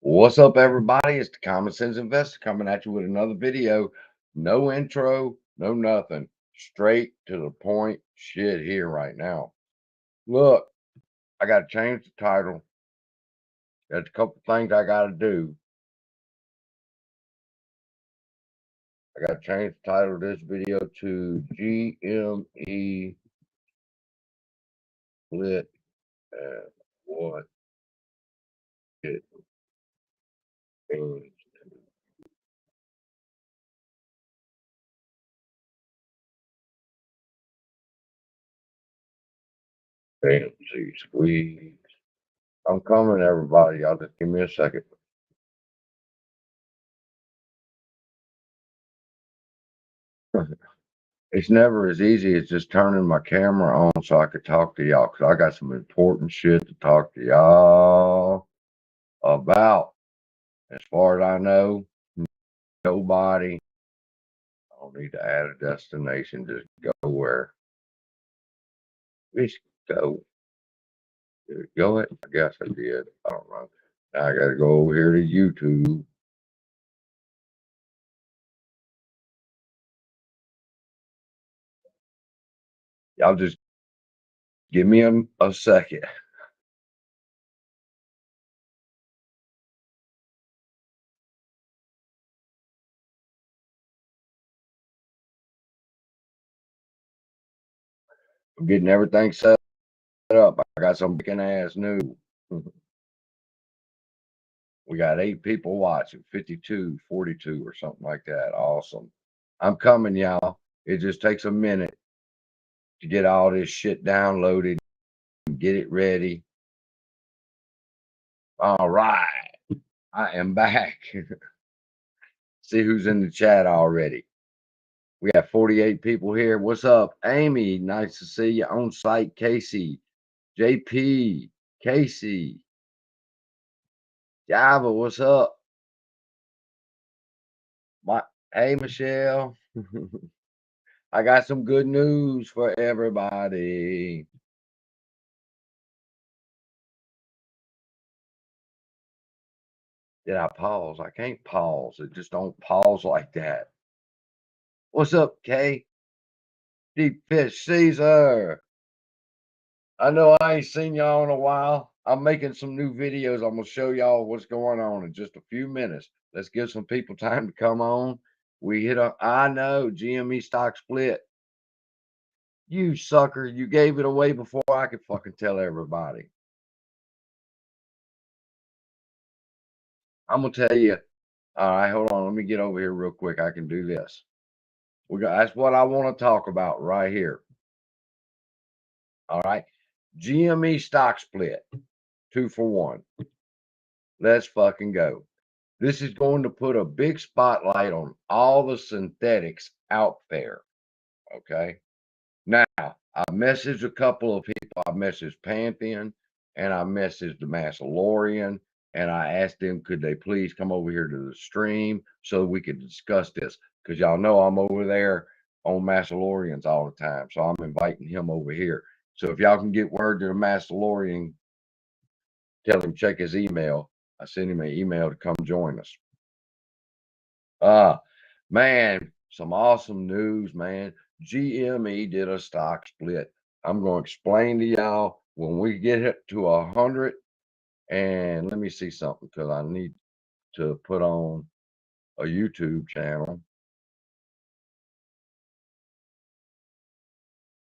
What's up, everybody? It's the Common Sense Investor coming at you with another video. No intro, no nothing. Straight to the point shit here right now. Look, I got to change the title. There's a couple things I got to do. I got to change the title of this video to GME split and what it means. AMC squeeze. I'm coming, everybody. Y'all just give me a second. It's never as easy as just turning my camera on so I could talk to y'all, because I got some important shit to talk to y'all about. As far as I know, nobody. I don't need to add a destination. Just go where. Just go. Did it go it? I guess I did. I don't know. Now I got to go over here to YouTube. Y'all just give me a second. I'm getting everything set up. I got some big ass news. We got 8 people watching, 52, 42 or something like that. Awesome. I'm coming, y'all. It just takes a minute to get all this shit downloaded and get it ready. All right. I am back. See who's in the chat already. We have 48 people here. What's up? Amy, nice to see you on site. Casey, JP, Casey, Java, what's up? Hey, Michelle. I got some good news for everybody. Did I pause? I can't pause. It just don't pause like that. What's up, Kay? Deep Fish Caesar. I know I ain't seen y'all in a while. I'm making some new videos. I'm going to show y'all what's going on in just a few minutes. Let's give some people time to come on. I know, GME stock split. You sucker, you gave it away before I could fucking tell everybody. I'm going to tell you. All right, hold on. Let me get over here real quick. I can do this. That's what I want to talk about right here. All right. GME stock split, 2 for 1. Let's fucking go. This is going to put a big spotlight on all the synthetics out there. Okay. Now, I messaged a couple of people. I messaged Pantheon and I messaged the Massalorian, and I asked them, could they please come over here to the stream so we could discuss this? Because y'all know I'm over there on Massalorians all the time. So I'm inviting him over here. So if y'all can get word to the Massalorian, tell him check his email. I sent him an email to come join us. Man, some awesome news, man. GME did a stock split. I'm going to explain to y'all when we get it to 100. And let me see something, because I need to put on a YouTube channel.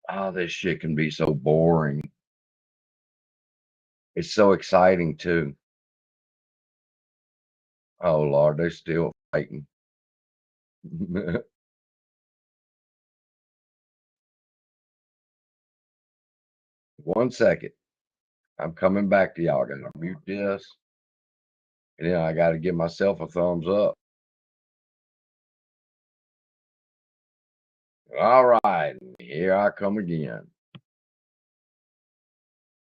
Oh, this shit can be so boring. It's so exciting too. Oh Lord, they're still fighting. 1 second. I'm coming back to y'all. I gotta mute this. And then I gotta give myself a thumbs up. All right, here I come again.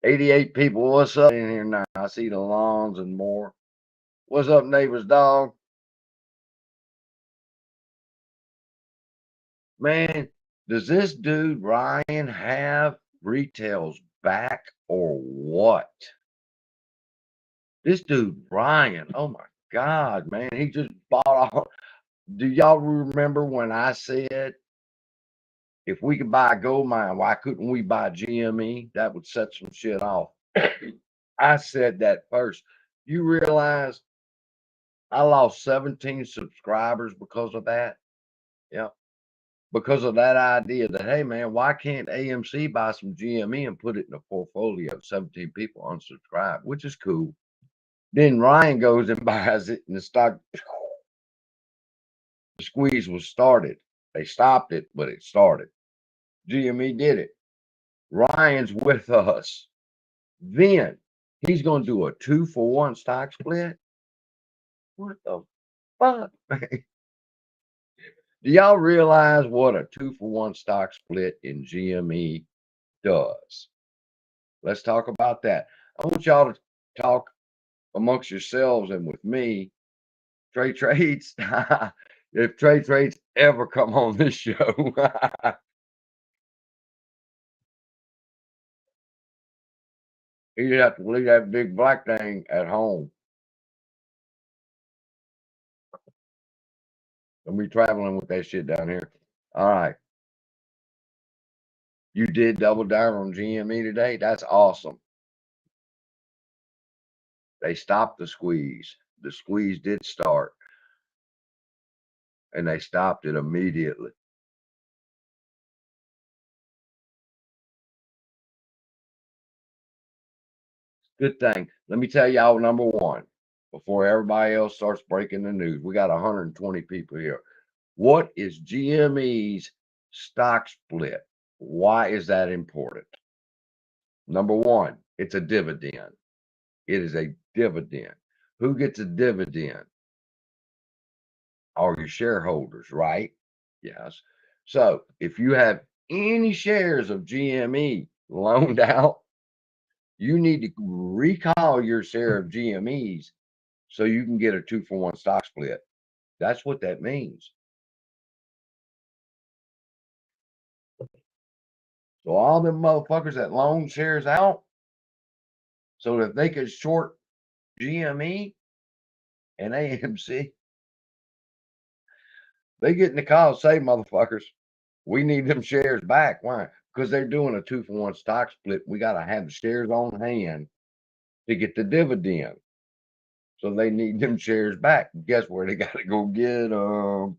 88 people, what's up in here now? I see the lawns and more. What's up, neighbor's dog? Man, does this dude Ryan have retails back or what? This dude, Ryan, oh my God, man, he just bought all. Do y'all remember when I said if we could buy a gold mine, why couldn't we buy GME? That would set some shit off. I said that first. You realize I lost 17 subscribers because of that? Yeah. Because of that idea that, hey, man, why can't AMC buy some GME and put it in a portfolio? 17 people unsubscribed, which is cool. Then Ryan goes and buys it, and the stock, the squeeze was started. They stopped it, but it started. GME did it. Ryan's with us. Then he's going to do a 2-for-1 stock split. What the fuck, man? Do y'all realize what a 2-for-1 stock split in GME does? Let's talk about that. I want y'all to talk amongst yourselves and with me. Trade Trades, if Trade Trades ever come on this show, you'd have to leave that big black thing at home and be traveling with that shit down here. All right. You did double down on GME today. That's awesome. They stopped the squeeze. The squeeze did start, and they stopped it immediately. Good thing. Let me tell y'all number one, before everybody else starts breaking the news. We got 120 people here. What is GME's stock split? Why is that important? Number one, it's a dividend. It is a dividend. Who gets a dividend? All your shareholders, right? Yes. So if you have any shares of GME loaned out, you need to recall your share of GMEs so you can get a 2-for-1 stock split. That's what that means. So all them motherfuckers that loan shares out so that they could short GME and AMC, they get in the call and say, motherfuckers, we need them shares back. Why? Because they're doing a 2-for-1 stock split. We got to have the shares on hand to get the dividend. So they need them shares back. Guess where they got to go get them?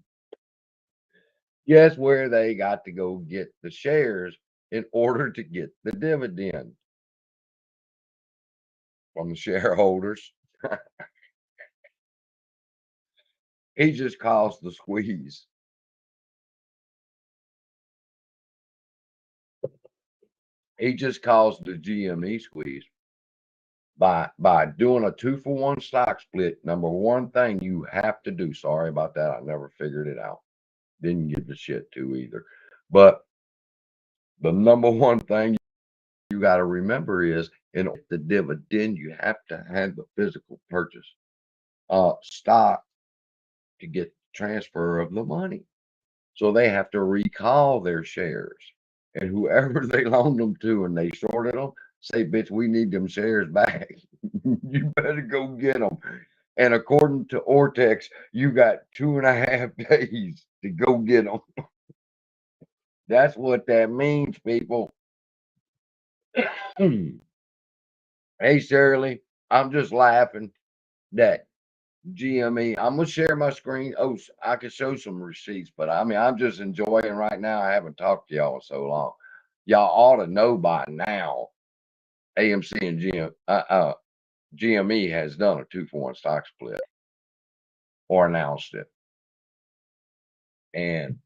Guess where they got to go get the shares in order to get the dividend? From the shareholders. He just caused the squeeze. He just caused the GME squeeze by doing a 2-for-1 stock split. Number one thing you have to do. Sorry about that. I never figured it out. Didn't give a shit to either. But the number one thing you got to remember is in the dividend, you have to have the physical purchase stock to get transfer of the money. So they have to recall their shares. And whoever they loaned them to and they shorted them, say, bitch, we need them shares back. You better go get them. And according to Ortex, you got 2.5 days to go get them. That's what that means, people. Hey, Shirley, I'm just laughing that GME. I'm gonna share my screen. Oh, I could show some receipts, but I mean, I'm just enjoying right now. I haven't talked to y'all in so long. Y'all ought to know by now. AMC and GME has done a 2-for-1 stock split or announced it, and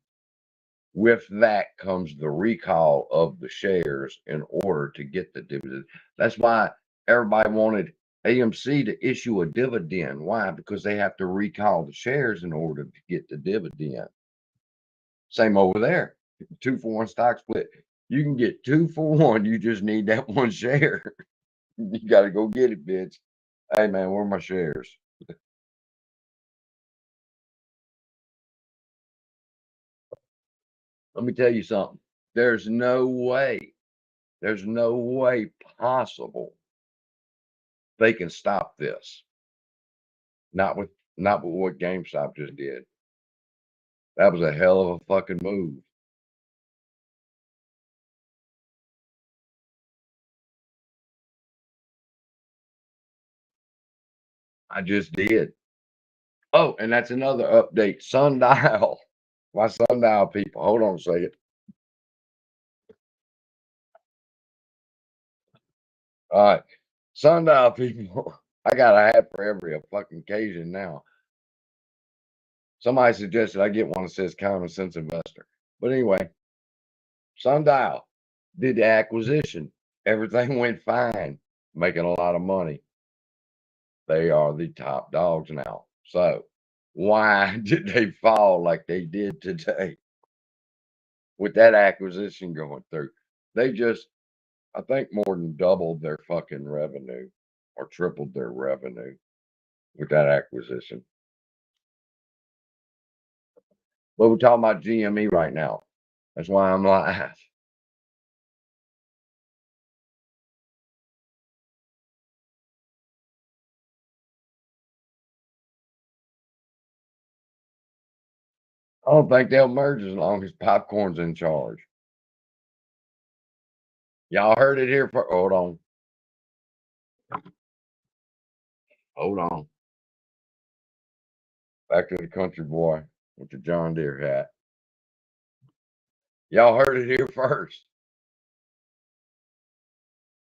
with that comes the recall of the shares in order to get the dividend. That's why everybody wanted AMC to issue a dividend. Why? Because they have to recall the shares in order to get the dividend. Same over there. 2-for-1 stock split. You can get 2-for-1. You just need that one share. You got to go get it, bitch. Hey, man, where are my shares? Let me tell you something. There's no way possible they can stop this. Not with what GameStop just did. That was a hell of a fucking move. I just did. Oh, and that's another update. Sundial. My Sundial people. Hold on a second. All right. Sundial people. I got a hat for every fucking occasion now. Somebody suggested I get one that says common sense investor. But anyway, Sundial did the acquisition. Everything went fine, making a lot of money. They are the top dogs now. So why did they fall like they did today with that acquisition going through? They just, I think, more than doubled their fucking revenue or tripled their revenue with that acquisition. But we're talking about GME right now. That's why I'm live. I don't think they'll merge as long as Popcorn's in charge. Y'all heard it here for. Hold on. Hold on. Back to the country boy with the John Deere hat. Y'all heard it here first.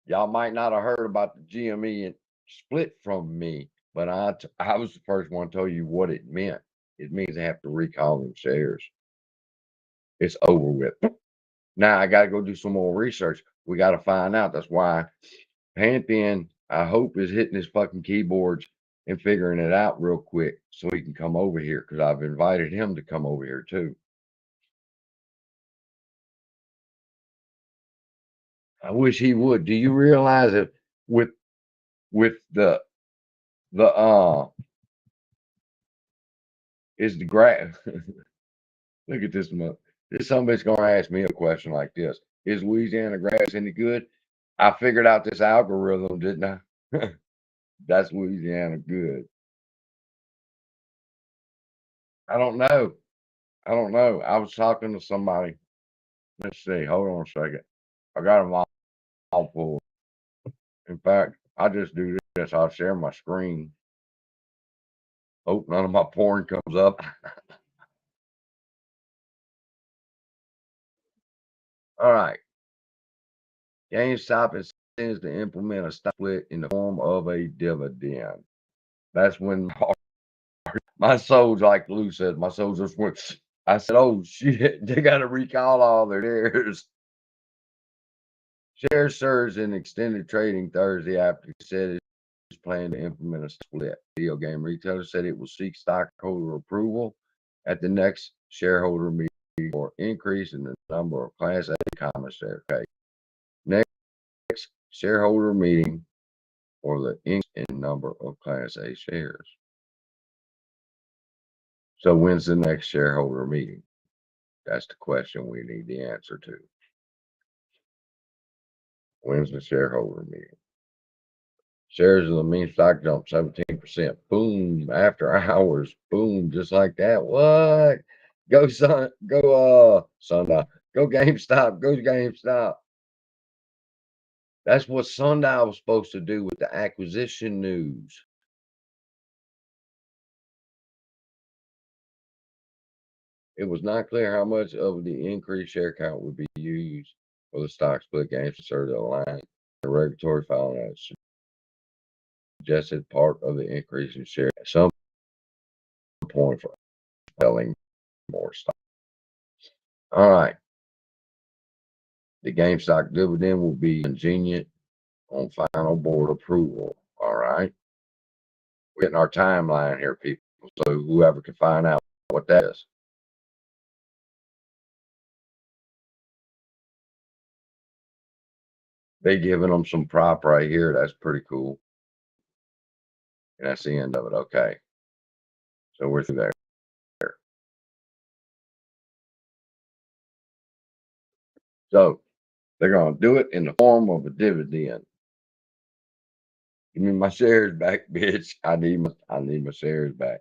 Y'all might not have heard about the GME split from me, but I was the first one to tell you what it meant. It means they have to recall them shares. It's over with. Now I got to go do some more research. We got to find out. That's why Pantheon, I hope, is hitting his fucking keyboards and figuring it out real quick so he can come over here because I've invited him to come over here too. I wish he would. Do you realize that with the is the grass? Look at this month. This somebody's gonna ask me a question like this: is Louisiana grass any good? I figured out this algorithm, didn't I? That's Louisiana good. I don't know. I don't know. I was talking to somebody. Let's see. Hold on a second. I got them all pulled. In fact, I just do this. I'll share my screen. Hope none of my porn comes up. All right. GameStop intends to implement a stock split in the form of a dividend. That's when my soul's like Lou said, my soul just went. I said, "Oh shit, they got to recall all their shares." Shares surged in extended trading Thursday after it said it's planning to implement a split. Video game retailer said it will seek stockholder approval at the next shareholder meeting for increase in the number of Class A common shares. Okay. Next shareholder meeting or the increase in number of Class A shares. So when's the next shareholder meeting? That's the question we need the answer to. When's the shareholder meeting? Shares of the meme stock jumped 17%. Boom. After hours. Boom. Just like that. What? Go Sundial. Go GameStop. Go GameStop. That's what Sundial was supposed to do with the acquisition news. It was not clear how much of the increased share count would be used for the stock split. Games to align the regulatory filing that suggested part of the increase in share at some point for selling more stock. All right. The GameStop dividend will be contingent on final board approval. All right. We're getting our timeline here, people. So whoever can find out what that is. They giving them some prop right here. That's pretty cool. And that's the end of it. Okay. So we're through there. So they're going to do it in the form of a dividend. Give me my shares back, bitch. I need my shares back.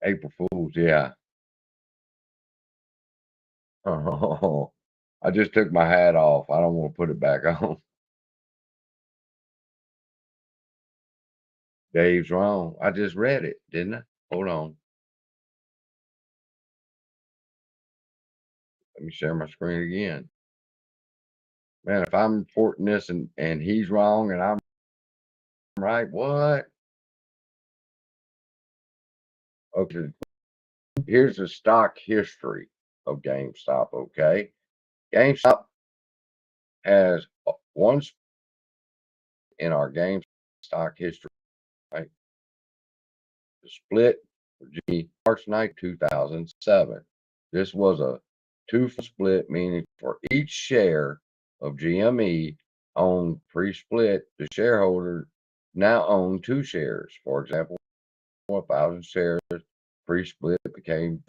April Fools, yeah. Oh, I just took my hat off. I don't want to put it back on. Dave's wrong. I just read it, didn't I? Hold on. Let me share my screen again. Man, if I'm reporting this and he's wrong and I'm right, what? Okay, here's the stock history of GameStop, okay? GameStop has one in our game stock history, right? The split for GME, March 9, 2007. This was a two-for split, meaning for each share of GME owned pre-split, the shareholder now own 2 shares. For example, 1,000 shares pre-split became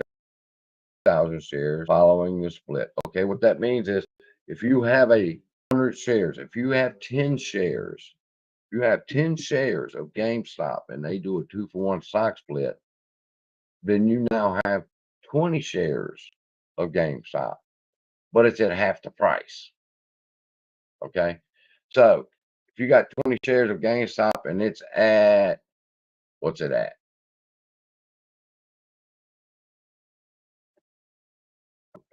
1,000 shares following the split. Okay, what that means is if you have 100 shares, if you have 10 shares, you have 10 shares of GameStop and they do a 2-for-1 stock split, then you now have 20 shares of GameStop, but it's at half the price. Okay. So if you got 20 shares of GameStop and it's at, what's it at?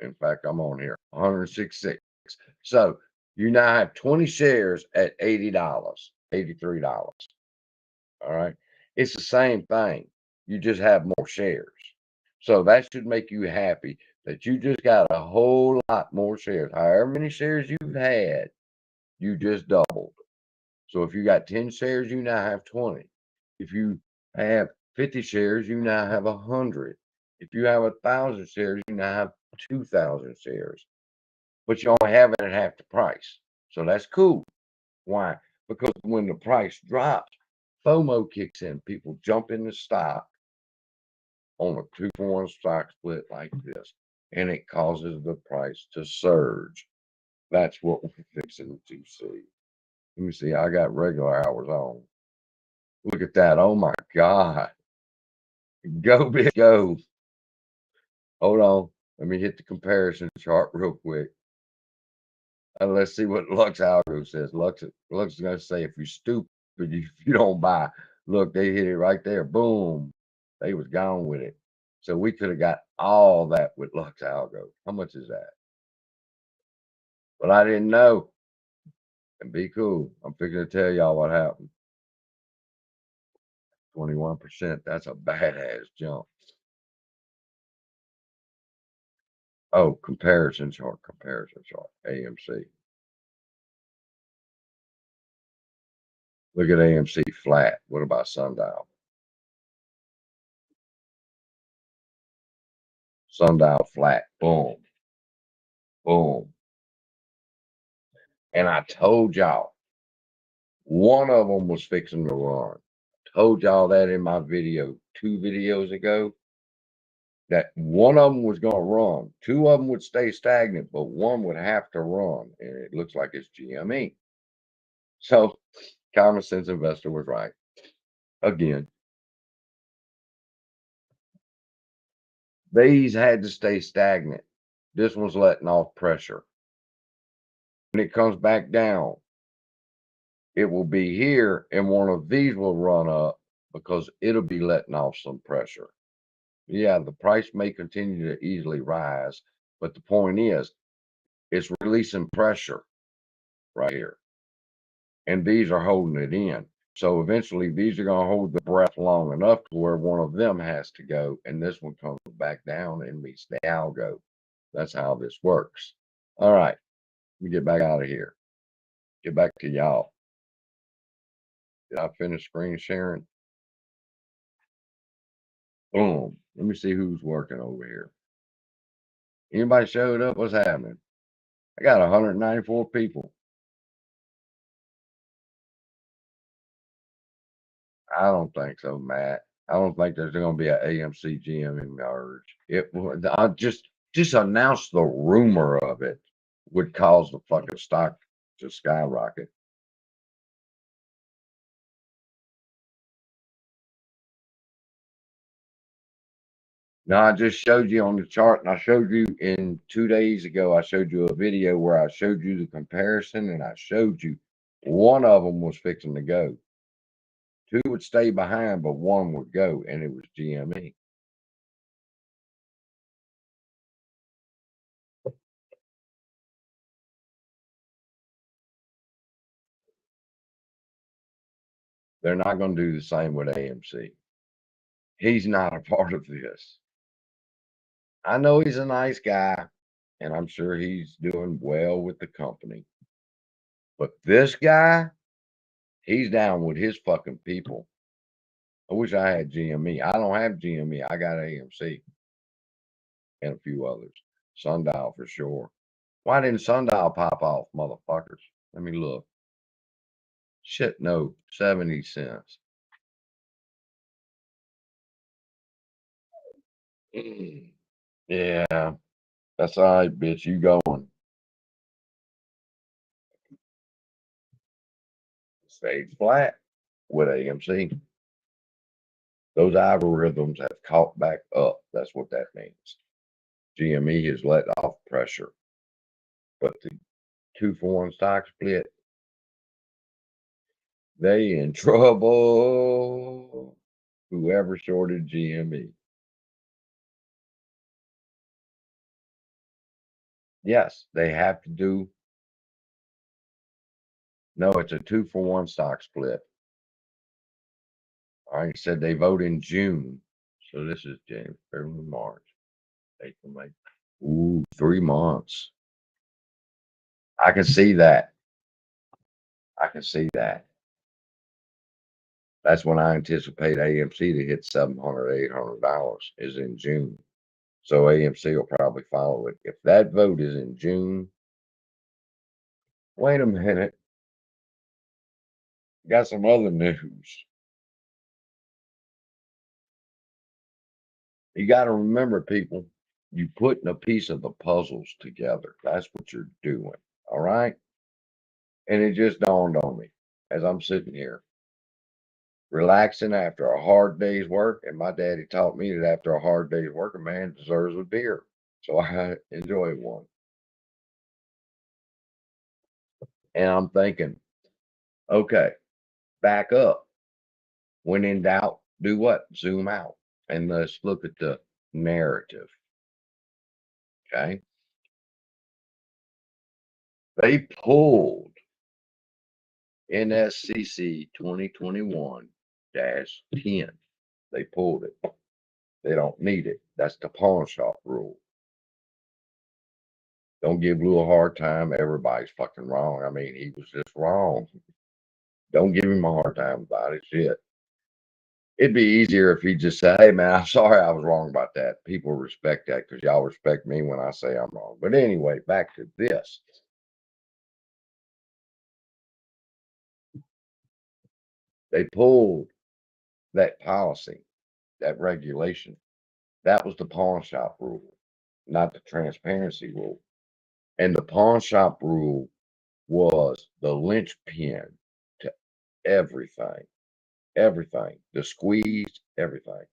In fact, I'm on here, 166. So you now have 20 shares at $80, $83. All right. It's the same thing. You just have more shares. So that should make you happy that you just got a whole lot more shares. However many shares you've had, you just doubled. So if you got 10 shares, you now have 20. If you have 50 shares, you now have 100. If you have 1,000 shares, you now have 2,000 shares. But you only have it at half the price. So that's cool. Why? Because when the price drops, FOMO kicks in. People jump in the stock on a 2-for-1 stock split like this, and it causes the price to surge. That's what we're fixing to see. Let me see. I got regular hours on. Look at that. Oh my God. Go, big go. Hold on. Let me hit the comparison chart real quick. And let's see what Lux Algo says. Lux is going to say, if you're stupid, you don't buy. Look, they hit it right there. Boom. They was gone with it. So we could have got all that with Lux Algo. How much is that? But I didn't know. And be cool. I'm fixing to tell y'all what happened. 21%. That's a badass jump. Oh, comparison chart. AMC. Look at AMC flat. What about Sundial? Sundial flat. Boom. Boom. And I told y'all one of them was fixing to run. Told y'all that in my video 2 videos ago, that one of them was going to run. 2 of them would stay stagnant, but one would have to run. And it looks like it's GME. So common sense investor was right. Again, these had to stay stagnant. This one's letting off pressure. When it comes back down, it will be here and one of these will run up because it'll be letting off some pressure. Yeah, the price may continue to easily rise, but the point is it's releasing pressure right here. And these are holding it in. So eventually these are going to hold the breath long enough to where one of them has to go and this one comes back down and meets the algo. That's how this works. All right, let me get back out of here. Get back to y'all. Did I finish screen sharing? Boom. Let me see who's working over here. Anybody showed up? What's happening? I got 194 people. I don't think so, Matt. I don't think there's going to be an AMC GME merge. I just announce the rumor of it would cause the fucking stock to skyrocket. No, I just showed you on the chart, and I showed you in 2 days ago, I showed you a video where I showed you the comparison, and I showed you one of them was fixing to go. Two would stay behind, but one would go, and it was GME. They're not going to do the same with AMC. He's not a part of this. I know he's a nice guy, and I'm sure he's doing well with the company. But this guy, he's down with his fucking people. I wish I had GME. I don't have GME. I got AMC and a few others. Sundial for sure. Why didn't Sundial pop off, motherfuckers? Let me look. Shit, no. 70 cents. Yeah, that's all right, bitch. You going. Stayed flat with AMC. Those algorithms have caught back up. That's what that means. GME has let off pressure. But the 2-for-1 stock split, they in trouble. Whoever shorted GME. Yes, they have to do. No, it's a 2-for-1 stock split. All right, said they vote in June. So this is January, February, March, April, May. Ooh, 3 months. I can see that. I can see that. That's when I anticipate AMC to hit $700, $800 is in June. So AMC will probably follow it. If that vote is in June, wait a minute. Got some other news. You got to remember, people, you putting a piece of the puzzles together. That's what you're doing. All right. And it just dawned on me as I'm sitting here relaxing after a hard day's work. And my daddy taught me that after a hard day's work, a man deserves a beer. So I enjoy one. And I'm thinking, okay, back up. When in doubt, do what? Zoom out and let's look at the narrative. Okay. They pulled NSCC 2021-10. They pulled it. They don't need it. That's the pawn shop rule. Don't give Lou a hard time. Everybody's fucking wrong. I mean, he was just wrong. Don't give him a hard time about it. Shit. It'd be easier if he just said, hey, man, I'm sorry I was wrong about that. People respect that because y'all respect me when I say I'm wrong. But anyway, back to this. They pulled that policy, that regulation. That was the pawn shop rule, not the transparency rule. And the pawn shop rule was the linchpin to everything, everything, the squeeze, everything.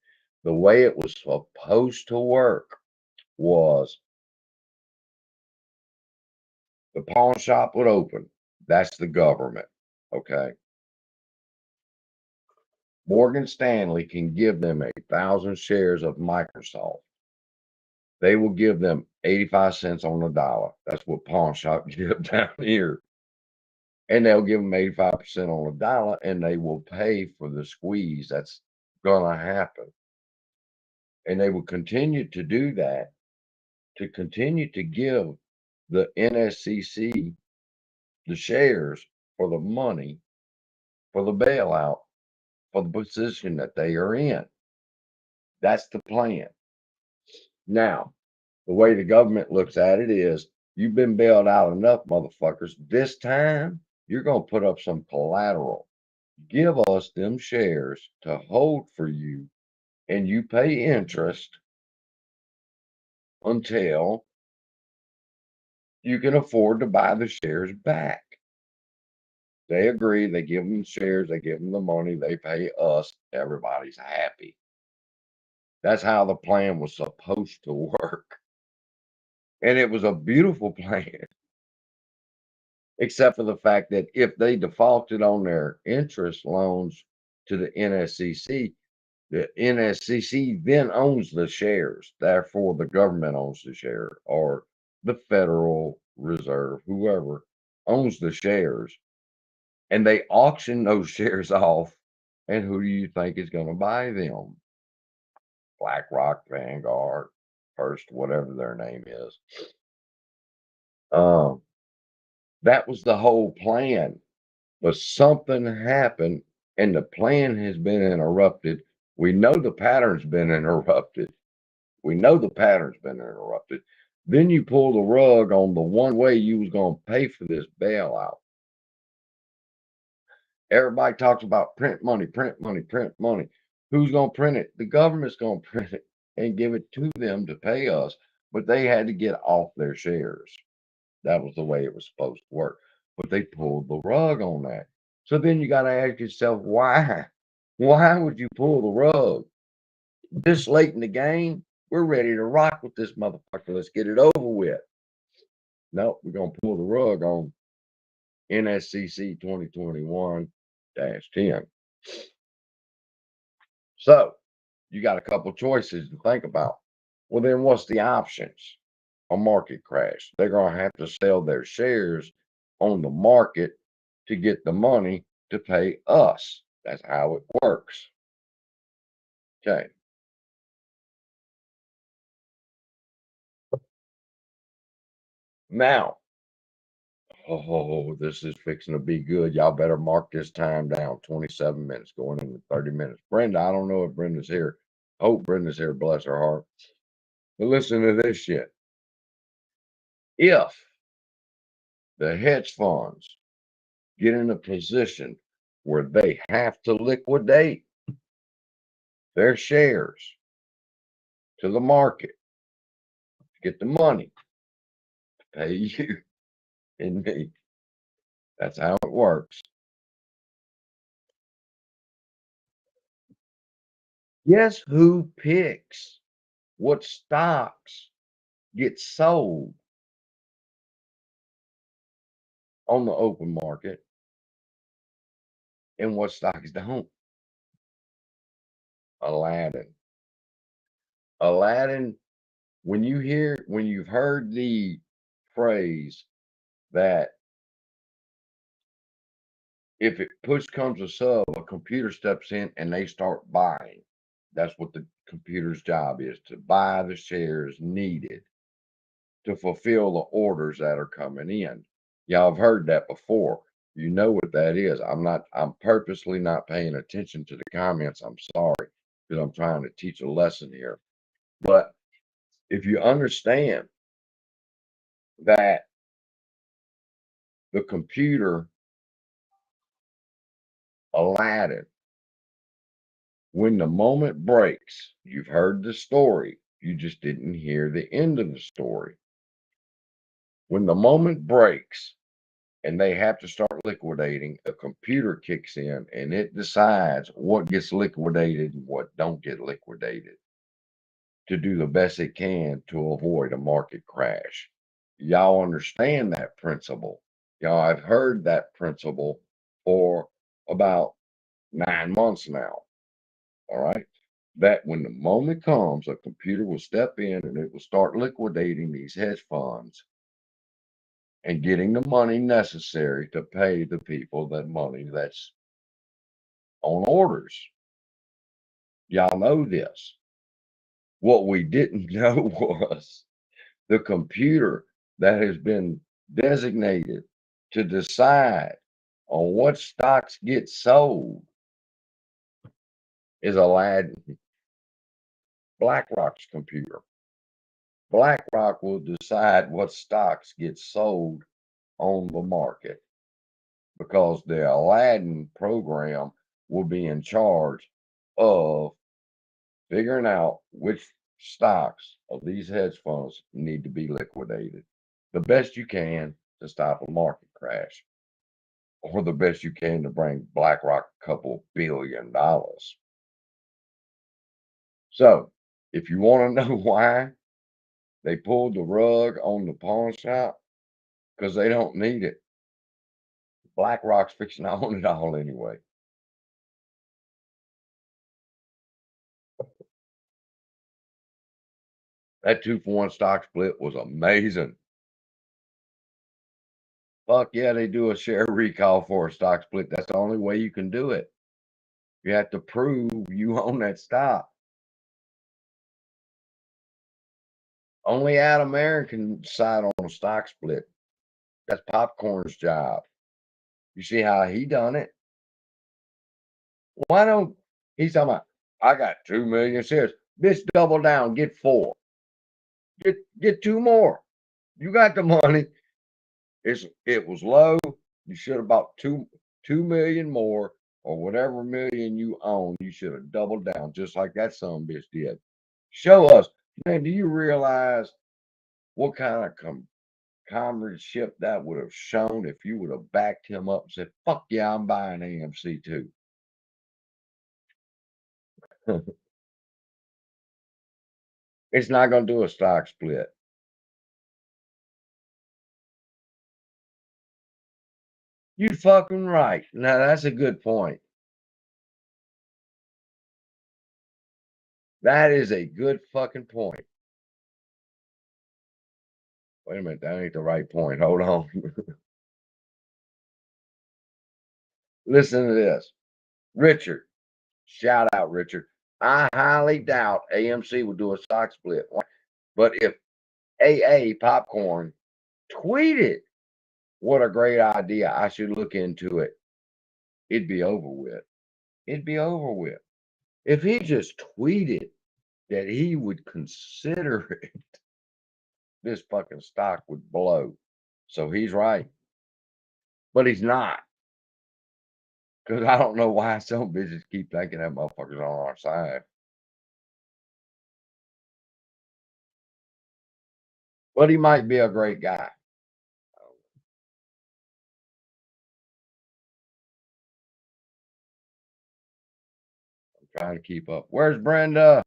The way it was supposed to work was the pawn shop would open. That's the government. Okay. Morgan Stanley can give them 1,000 shares of Microsoft. They will give them 85 cents on the dollar. That's what pawn shop give down here. And they'll give them 85% on the dollar and they will pay for the squeeze that's going to happen. And they will continue to do that to continue to give the NSCC the shares for the money for the bailout for the position that they are in. That's the plan. Now, the way the government looks at it is you've been bailed out enough, motherfuckers. This time, you're going to put up some collateral. Give us them shares to hold for you, and you pay interest until you can afford to buy the shares back. They agree. They give them shares. They give them the money. They pay us. Everybody's happy. That's how the plan was supposed to work. And it was a beautiful plan, except for the fact that if they defaulted on their interest loans to the NSCC, the NSCC then owns the shares. Therefore, the government owns the share, or the Federal Reserve, whoever owns the shares, and they auction those shares off. And who do you think is going to buy them? BlackRock, Vanguard, First, whatever their name is. Um, that was the whole plan. But something happened, and the plan has been interrupted. We know the pattern's been interrupted. We know the pattern's been interrupted. Then you pull the rug on the one way you was going to pay for this bailout. Everybody talks about print money, print money, print money. Who's going to print it? The government's going to print it and give it to them to pay us, but they had to get off their shares. That was the way it was supposed to work. But they pulled the rug on that. So then you got to ask yourself, why? Why would you pull the rug? This late in the game, we're ready to rock with this motherfucker. Let's get it over with. No, we're going to pull the rug on NSCC 2021-10. So you got a couple choices to think about. Well, then what's the options? A market crash. They're going to have to sell their shares on the market to get the money to pay us. That's how it works. Okay. Now, oh, this is fixing to be good. Y'all better mark this time down. 27 minutes, going into 30 minutes. Brenda, I don't know if Brenda's here. Hope Brenda's here, bless her heart. But listen to this shit. If the hedge funds get in a position where they have to liquidate their shares to the market to get the money to pay you and me, that's how it works. Guess who picks what stocks get sold on the open market and what stocks don't? Aladdin. Aladdin, when you've heard the phrase that if it push comes to shove, a computer steps in and they start buying. That's what the computer's job is, to buy the shares needed to fulfill the orders that are coming in. Y'all have heard that before. You know what that is. I'm purposely not paying attention to the comments. I'm sorry, because I'm trying to teach a lesson here. But if you understand that the computer, Aladdin, when the moment breaks, you've heard the story, you just didn't hear the end of the story. When the moment breaks and they have to start liquidating, a computer kicks in and it decides what gets liquidated and what don't get liquidated to do the best it can to avoid a market crash. Y'all understand that principle. Y'all, I've heard that principle for about 9 months now. All right. That when the moment comes, a computer will step in and it will start liquidating these hedge funds and getting the money necessary to pay the people that money that's on orders. Y'all know this. What we didn't know was the computer that has been designated to decide on what stocks get sold is Aladdin, BlackRock's computer. BlackRock will decide what stocks get sold on the market because the Aladdin program will be in charge of figuring out which stocks of these hedge funds need to be liquidated the best you can to stop a market crash, or the best you can to bring BlackRock a couple $1 billion. So If you want to know why they pulled the rug on the pawn shop, because they don't need it. BlackRock's fixing to own it all anyway. That 2-for-1 stock split was amazing. Fuck yeah, they do a share recall for a stock split. That's the only way you can do it. You have to prove you own that stock. Only Adam American can decide on a stock split. That's Popcorn's job. You see how he done it? Why don't he's talking about, I got 2 million shares. Bitch, double down, get 4. Get 2 more. You got the money. It was low. You should have bought 2 million more, or whatever million you own. You should have doubled down, just like that son bitch did. Show us, man. Do you realize what kind of comradeship that would have shown if you would have backed him up and said, "Fuck yeah, I'm buying AMC too." It's not going to do a stock split. You fucking right. Now that's a good point. That is a good fucking point. Wait a minute, that ain't the right point. Hold on. Listen to this. Richard, shout out Richard. I highly doubt AMC will do a stock split. But if AA Popcorn tweeted, what a great idea, I should look into it, it'd be over with. It'd be over with. If he just tweeted that he would consider it, this fucking stock would blow. So he's right. But he's not. Because I don't know why some bitches keep thinking that motherfucker's on our side. But he might be a great guy. I'm trying to keep up. Where's Brenda?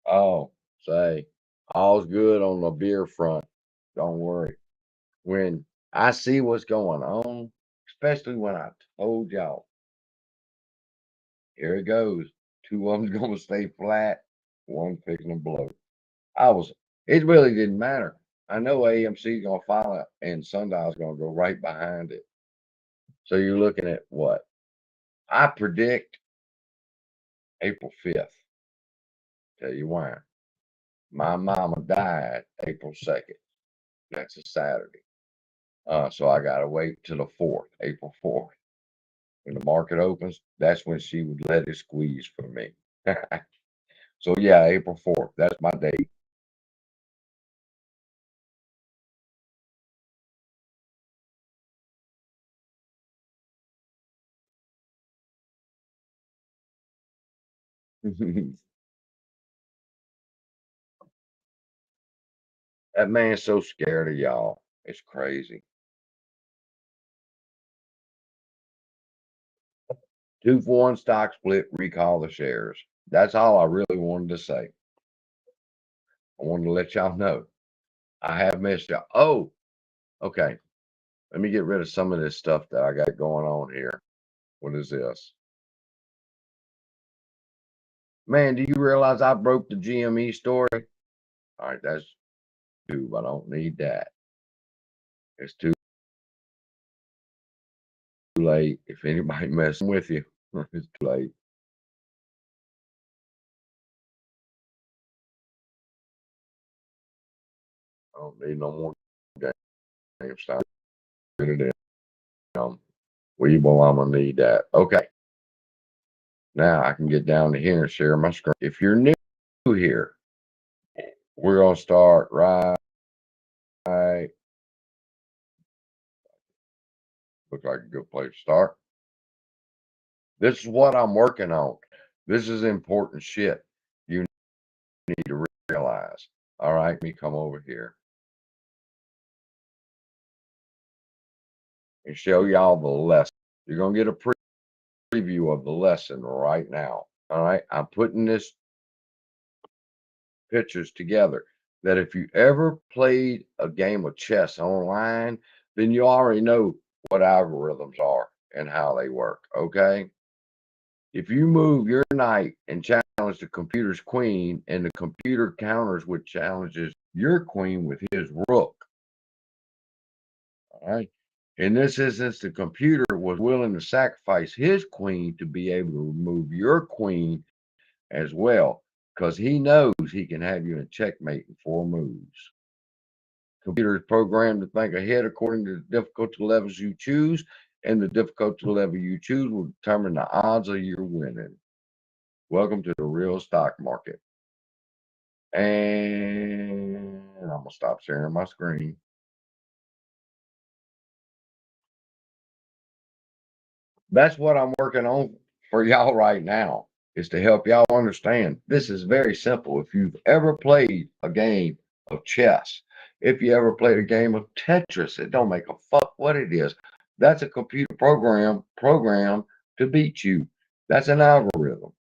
Oh, say, all's good on the beer front. Don't worry. When I see what's going on, especially when I told y'all, here it goes. 2 of them's gonna stay flat, one fixing to blow. It really didn't matter. I know AMC's gonna follow it and Sundial's gonna go right behind it. So you're looking at what? I predict April 5th. Tell you why. My mama died April 2nd. That's a Saturday. So I gotta wait till the 4th, April 4th. When the market opens, that's when she would let it squeeze for me. So yeah, April 4th. That's my date. That man's so scared of y'all. It's crazy. 2-for-1 stock split, recall the shares. That's all I really wanted to say. I wanted to let y'all know. I have missed y'all. Oh, okay. Let me get rid of some of this stuff that I got going on here. What is this? Man, do you realize I broke the GME story? All right, that's tube. I don't need that. It's too late. If anybody messing with you, it's too late. I don't need no more game stop. Get it in. Weeble, I'm gonna need that. Okay. Now I can get down to here and share my screen. If you're new here, we're gonna start right. Looks like a good place to start. This is what I'm working on. This is important shit you need to realize. All right, let me come over here. and show y'all the lesson. You're going to get a preview of the lesson right now. All right. I'm putting this pictures together that if you ever played a game of chess online, then you already know what algorithms are and how they work. Okay. If you move your knight and challenge the computer's queen, and the computer counters with challenges your queen with his rook, all right. In this instance, the computer was willing to sacrifice his queen to be able to remove your queen as well, because he knows he can have you in checkmate in 4 moves. Computer is programmed to think ahead according to the difficulty levels you choose, and the difficulty level you choose will determine the odds of your winning. Welcome to the real stock market. And I'm going to stop sharing my screen. That's what I'm working on for y'all right now, is to help y'all understand. This is very simple. If you've ever played a game of chess, if you ever played a game of Tetris, it don't make a fuck what it is. That's a computer program to beat you. That's an algorithm.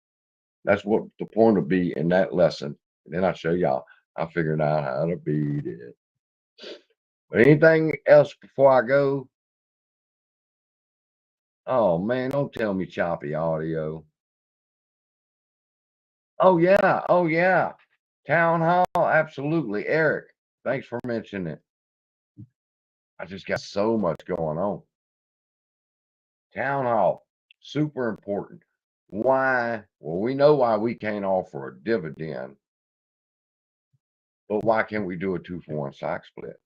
That's what the point will be in that lesson. And then I'll show y'all. I figured out how to beat it. But anything else before I go? Oh man, don't tell me choppy audio. Oh yeah, oh yeah. Town hall, absolutely. Eric, thanks for mentioning it. I just got so much going on. Town hall, super important. Why? Well, we know why we can't offer a dividend, but why can't we do a 2-for-1 stock split?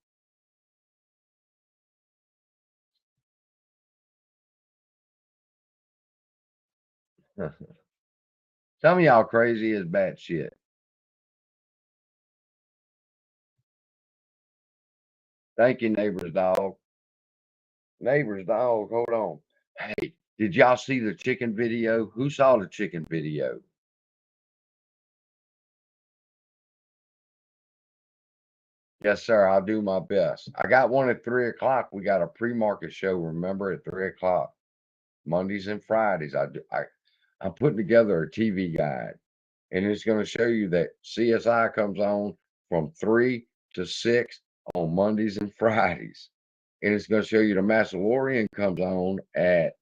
Some of y'all crazy as bad shit. Thank you, neighbor's dog. Neighbor's dog, hold on. Hey, did y'all see the chicken video? Who saw the chicken video? Yes, sir. I'll do my best. I got one at 3 o'clock. We got a pre-market show, remember, at 3 o'clock, Mondays and Fridays. I'm putting together a TV guide, and it's going to show you that CSI comes on from 3 to 6 on Mondays and Fridays. And it's going to show you the Massalorian comes on at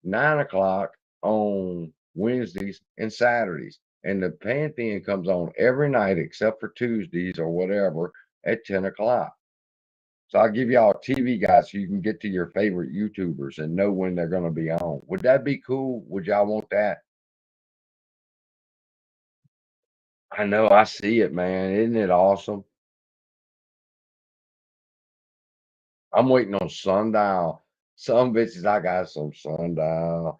9 o'clock on Wednesdays and Saturdays. And the Pantheon comes on every night except for Tuesdays or whatever at 10 o'clock. So I'll give y'all a TV guide so you can get to your favorite YouTubers and know when they're going to be on. Would that be cool? Would y'all want that? I know, I see it, man. Isn't it awesome? I'm waiting on Sundial. Some bitches, I got some Sundial.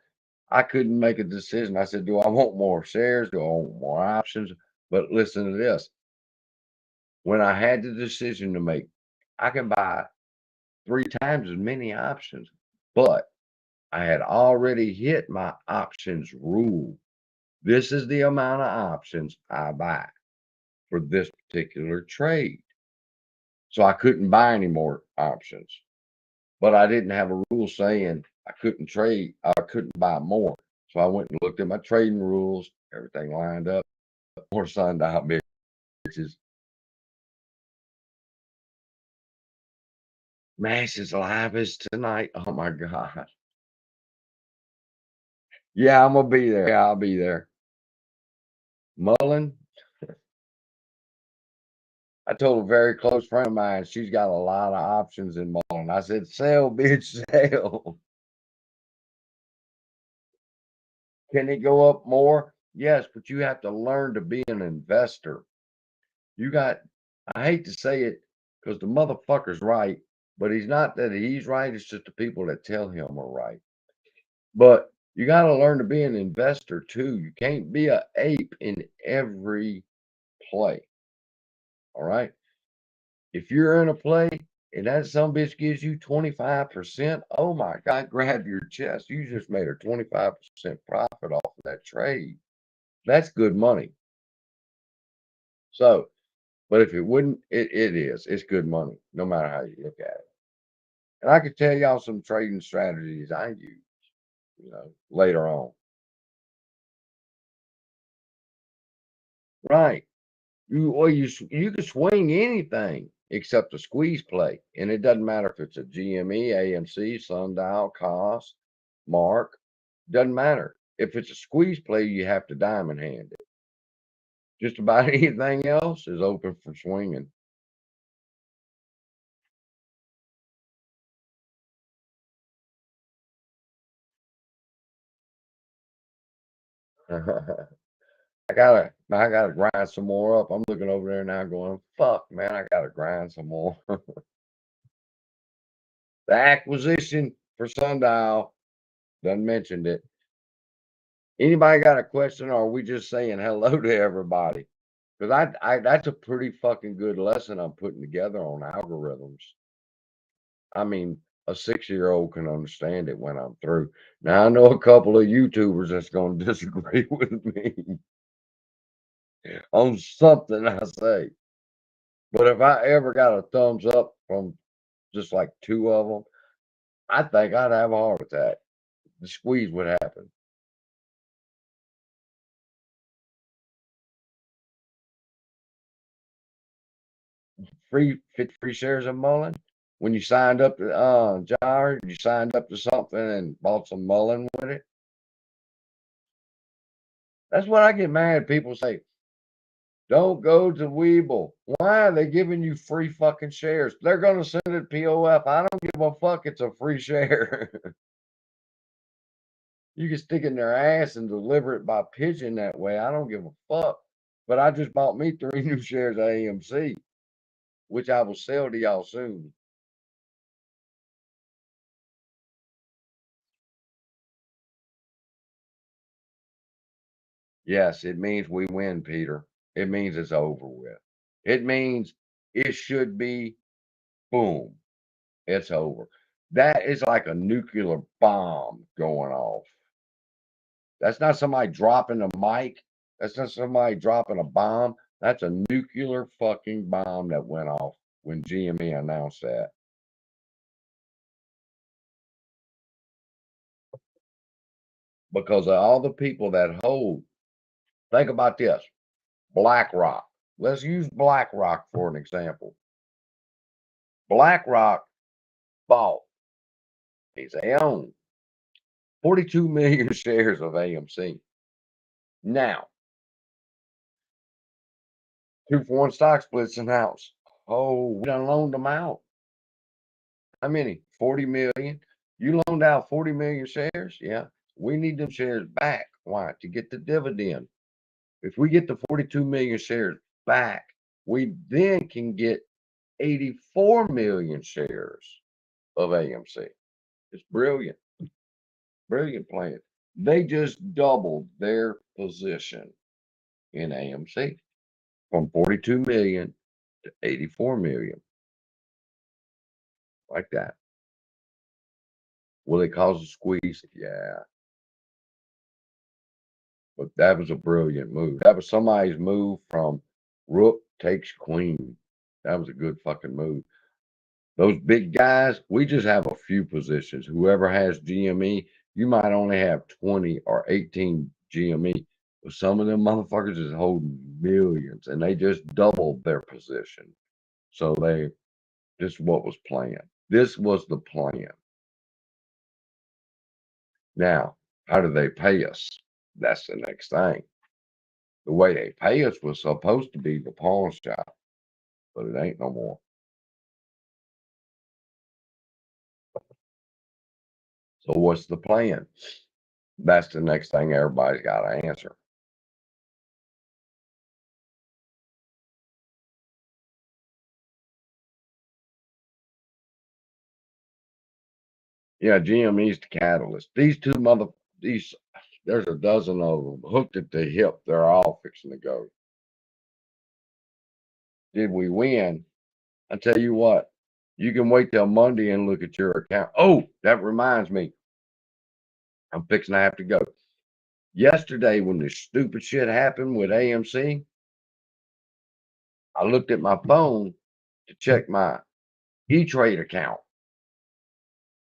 I couldn't make a decision. I said, do I want more shares? Do I want more options? But listen to this. When I had the decision to make, I can buy 3 times as many options, but I had already hit my options rule. This is the amount of options I buy for this particular trade. So I couldn't buy any more options, but I didn't have a rule saying I couldn't buy more. So I went and looked at my trading rules, everything lined up. More sundial bitches. Masses live is tonight. Oh my God. Yeah, I'm gonna be there. Yeah, I'll be there. Mullen, I told a very close friend of mine, she's got a lot of options in Mullen. I said, sell, bitch, sell. Can it go up more? Yes, but you have to learn to be an investor. You got, I hate to say it because the motherfucker's right, but he's not that he's right. It's just the people that tell him are right. But you got to learn to be an investor too. You can't be an ape in every play. All right. If you're in a play and that some bitch gives you 25%, oh my God, grab your chest. You just made a 25% profit off of that trade. That's good money. So, but if it wouldn't, it is. It's good money, no matter how you look at it. And I could tell y'all some trading strategies I use, later on. Right. You can swing anything except a squeeze play, and it doesn't matter if it's a GME, AMC, Sundial, cost, mark, doesn't matter. If it's a squeeze play, you have to diamond hand it. Just about anything else is open for swinging. I gotta grind some more up. I'm looking over there now going, fuck man, I gotta grind some more. The acquisition for Sundial, done mentioned it. Anybody got a question, or are we just saying hello to everybody? Because that's a pretty fucking good lesson I'm putting together on algorithms. I mean, a 6-year-old can understand it when I'm through. Now I know a couple of YouTubers that's gonna disagree with me on something I say. But if I ever got a thumbs up from just like 2 of them, I think I'd have a heart attack. The squeeze would happen. Free shares of Mullen. When you signed up to Jar, you signed up to something and bought some Mullen with it. That's what I get mad. People say, don't go to Weeble. Why are they giving you free fucking shares? They're gonna send it POF. I don't give a fuck. It's a free share. You can stick it in their ass and deliver it by pigeon that way. I don't give a fuck. But I just bought me 3 new shares of AMC, which I will sell to y'all soon. Yes, it means we win, Peter. It means it's over with. It means it should be boom. It's over. That is like a nuclear bomb going off. That's not somebody dropping a mic. That's not somebody dropping a bomb. That's a nuclear fucking bomb that went off when GME announced that. Because of all the people that hold, think about this, BlackRock. Let's use BlackRock for an example. BlackRock bought, they own 42 million shares of AMC. Now, 2-for-1 stock splits announced. Oh, we done loaned them out. How many? 40 million. You loaned out 40 million shares? Yeah. We need them shares back. Why? To get the dividend. If we get the 42 million shares back, we then can get 84 million shares of AMC. It's brilliant. Brilliant plan. They just doubled their position in AMC from 42 million to 84 million. Like that. Will it cause a squeeze? Yeah. But that was a brilliant move. That was somebody's move from rook takes queen. That was a good fucking move. Those big guys, we just have a few positions. Whoever has GME, you might only have 20 or 18 GME. But some of them motherfuckers is holding millions and they just doubled their position. So this is what was planned. This was the plan. Now, how do they pay us? That's the next thing. The way they pay us was supposed to be the pawn shop, but it ain't no more. So what's the plan? That's the next thing everybody's got to answer. Yeah, GME's the catalyst. These there's a dozen of them hooked at the hip. They're all fixing to go. Did we win? I tell you what, you can wait till Monday and look at your account. Oh, that reminds me, I'm fixing to have to go. Yesterday, when this stupid shit happened with AMC, I looked at my phone to check my E-Trade account.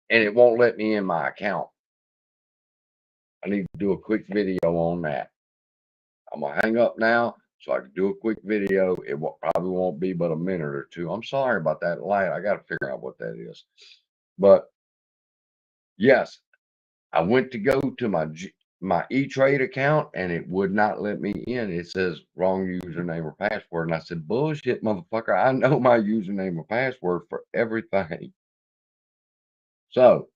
and it won't let me in my account. I need to do a quick video on that. I'm gonna hang up now so I can do a quick video. It probably won't be but a minute or two. I'm sorry about that light. I got to figure out what that is. But yes, I went to go to my E-Trade account and it would not let me in. It says wrong username or password. And I said, bullshit, motherfucker. I know my username or password for everything. So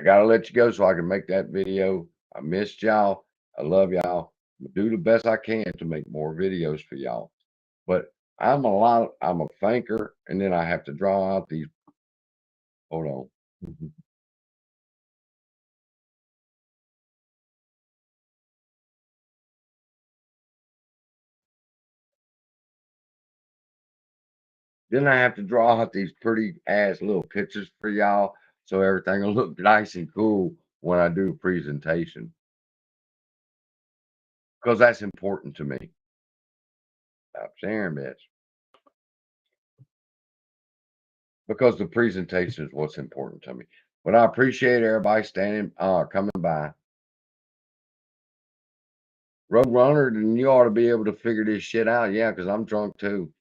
I got to let you go so I can make that video. I missed y'all. I love y'all. Do the best I can to make more videos for y'all. But I'm a thinker, and then I have to draw out these. Hold on. Then I have to draw out these pretty ass little pictures for y'all so everything will look nice and cool when I do a presentation. Because that's important to me. Stop sharing, bitch. Because the presentation is what's important to me. But I appreciate everybody coming by. Road Runner, then you ought to be able to figure this shit out. Yeah, because I'm drunk too.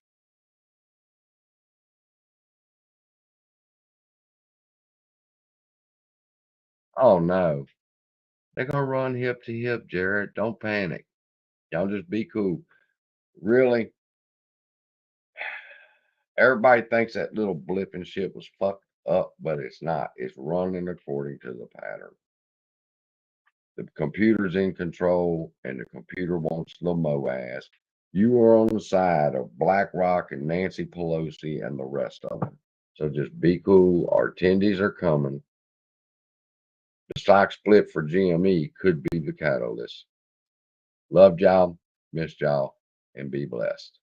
Oh no. They're gonna run hip to hip, Jared. Don't panic. Y'all just be cool. Really, everybody thinks that little blip and shit was fucked up, but it's not. It's running according to the pattern. The computer's in control, and the computer wants the MOAS. You are on the side of BlackRock and Nancy Pelosi and the rest of them. So just be cool. Our attendees are coming. The stock split for GME could be the catalyst. Love y'all, miss y'all, and be blessed.